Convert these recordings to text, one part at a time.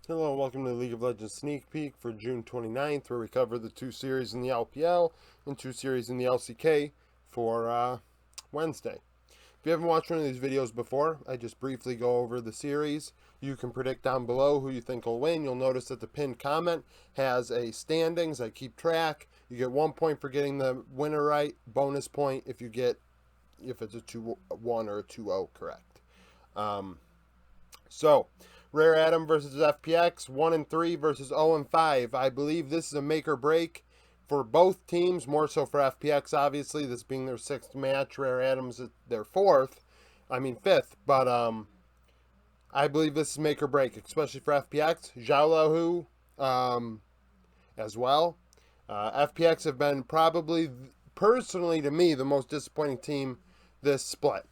Hello and welcome to the League of Legends sneak peek for June 29th, where we cover the two series in the LPL and two series in the LCK for Wednesday. If you haven't watched one of these videos before, I just briefly go over the series. You can predict down below who you think will win. You'll notice that the pinned comment has a standings. I keep track. You get 1 point for getting the winner right. Bonus point if it's a 2-1 or a 2-0 correct. Rare Atom versus FPX, 1-3 versus 0-5. I believe this is a make or break for both teams, more so for FPX, obviously, this being their 6th match. Rare Atom's their fifth, but I believe this is make or break, especially for FPX. Xiaolahu as well. FPX have been probably, personally to me, the most disappointing team this split.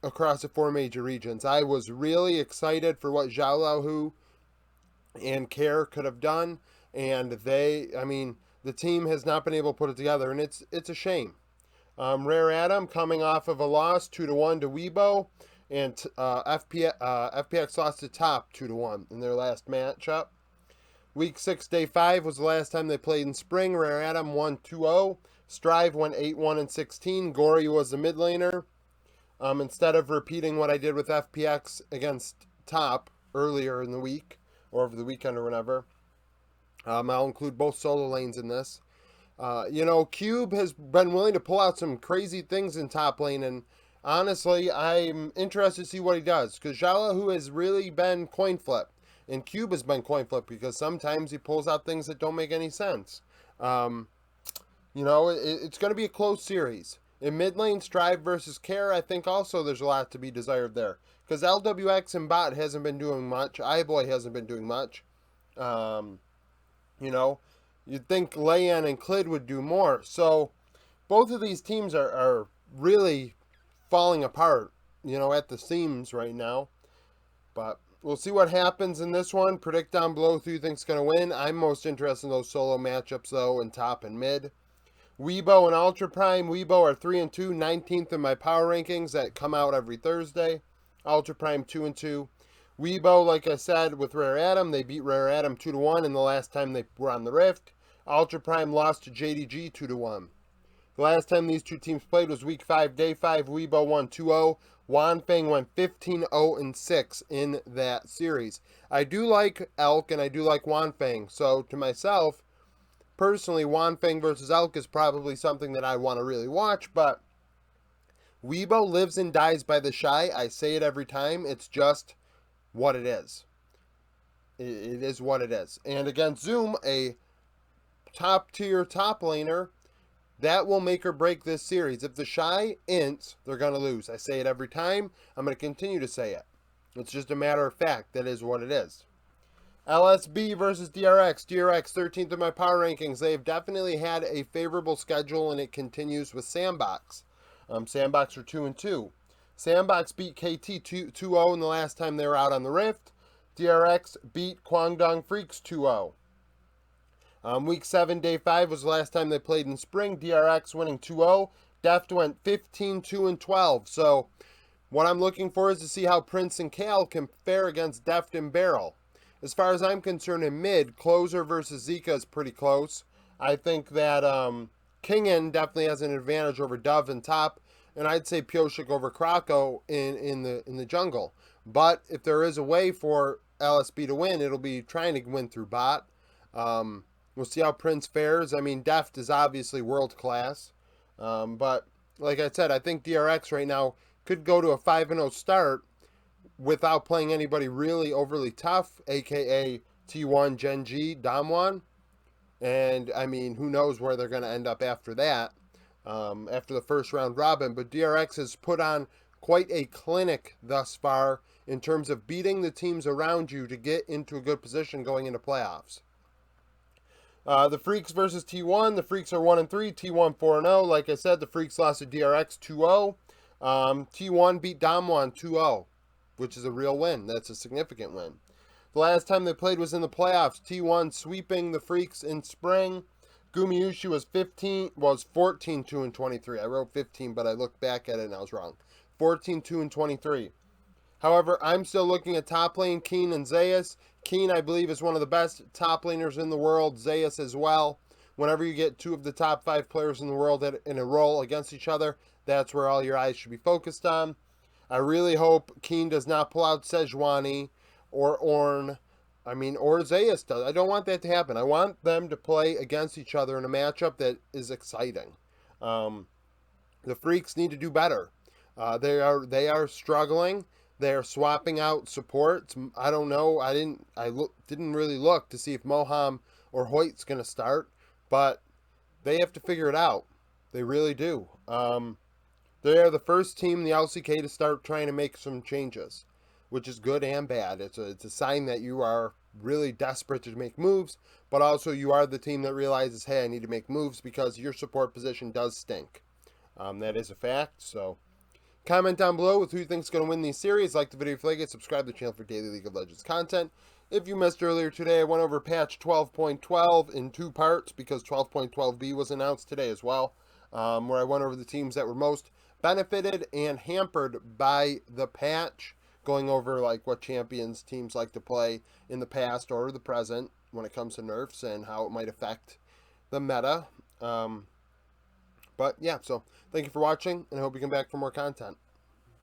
Across the 4 major regions. I was really excited for what Xiaolahu and Care could have done, and the team has not been able to put it together, and it's a shame. Rare Atom coming off of a loss 2-1 to Weibo, and FPX lost to Top 2-1 in their last matchup. Week 6, Day 5 was the last time they played in spring. Rare Atom won 2-0. Strive went 8-1-16. Gory was the mid laner. Instead of repeating what I did with FPX against Top earlier in the week, or over the weekend or whatever, I'll include both solo lanes in this. Cube has been willing to pull out some crazy things in top lane, and honestly, I'm interested to see what he does, because Xiaolahu has really been coin flip, and Cube has been coin flip, because sometimes he pulls out things that don't make any sense. It's going to be a close series. In mid lane, Strive versus Care, I think also there's a lot to be desired there. Because LWX and Bot hasn't been doing much. iBoy hasn't been doing much. You'd think Layan and Clid would do more. So, both of these teams are really falling apart, at the seams right now. But we'll see what happens in this one. Predict down below who you think's going to win. I'm most interested in those solo matchups, though, in top and mid. Weibo and Ultra Prime. Weibo are 3-2, 19th in my power rankings that come out every Thursday. Ultra Prime 2-2. Weibo, like I said, with Rare Atom, they beat Rare Atom 2-1 in the last time they were on the Rift. Ultra Prime lost to JDG 2-1. The last time these two teams played was Week 5, Day 5. Weibo won 2-0. Wanfeng went 15-0-6 in that series. I do like Elk and I do like Wanfeng, so to myself, personally, Wanfeng versus Elk is probably something that I want to really watch, but Weibo lives and dies by the Shy. I say it every time. It's just what it is. It is what it is. And against Zoom, a top-tier top laner, that will make or break this series. If the Shy ints, they're going to lose. I say it every time. I'm going to continue to say it. It's just a matter of fact. That is what it is. LSB versus DRX. DRX 13th in my power rankings. They've definitely had a favorable schedule, and it continues with Sandbox. Sandbox are 2-2. Sandbox beat KT 2-0 in the last time they were out on the Rift. DRX beat Kwangdong Freaks 2-0. Week 7, Day 5 was the last time they played in spring. DRX winning 2-0. Deft went 15-2-12. So what I'm looking for is to see how Prince and Kale can fare against Deft and Barrel. As far as I'm concerned, in mid, Closer versus Zika is pretty close. I think that Kingen definitely has an advantage over Dove and top, and I'd say Pioshik over Krako in the jungle. But if there is a way for LSB to win, it'll be trying to win through bot. We'll see how Prince fares. I mean, Deft is obviously world class, but like I said, I think DRX right now could go to a 5-0 start without playing anybody really overly tough, aka T1, Gen G, Damwon. And, I mean, who knows where they're going to end up after that, after the first round robin. But DRX has put on quite a clinic thus far in terms of beating the teams around you to get into a good position going into playoffs. The Freaks versus T1. The Freaks are 1-3, T1 4-0. Like I said, the Freaks lost to DRX 2-0. T1 beat Damwon 2-0. Which is a real win. That's a significant win. The last time they played was in the playoffs. T1 sweeping the Freaks in spring. Gumiushi was 14-2-23. I wrote 15, but I looked back at it and I was wrong. 14-2-23. However, I'm still looking at top lane Keen and Zeus. Keen, I believe, is one of the best top laners in the world. Zeus as well. Whenever you get two of the top 5 players in the world in a role against each other, that's where all your eyes should be focused on. I really hope Keen does not pull out Sejuani or Ornn. Or Zeus does. I don't want that to happen. I want them to play against each other in a matchup that is exciting. The Freaks need to do better. They are struggling. They are swapping out supports. I don't know. Didn't really look to see if Moham or Hoyt's going to start, but they have to figure it out. They really do. They are the first team in the LCK to start trying to make some changes, which is good and bad. It's a sign that you are really desperate to make moves, but also you are the team that realizes, hey, I need to make moves because your support position does stink. That is a fact. So comment down below with who you think is going to win these series. Like the video if you like it. Subscribe to the channel for daily League of Legends content. If you missed earlier today, I went over patch 12.12 in 2 parts because 12.12b was announced today as well, where I went over the teams that were most benefited and hampered by the patch, going over like what champions teams like to play in the past or the present when it comes to nerfs and how it might affect the meta. But yeah, so thank you for watching, and I hope you come back for more content.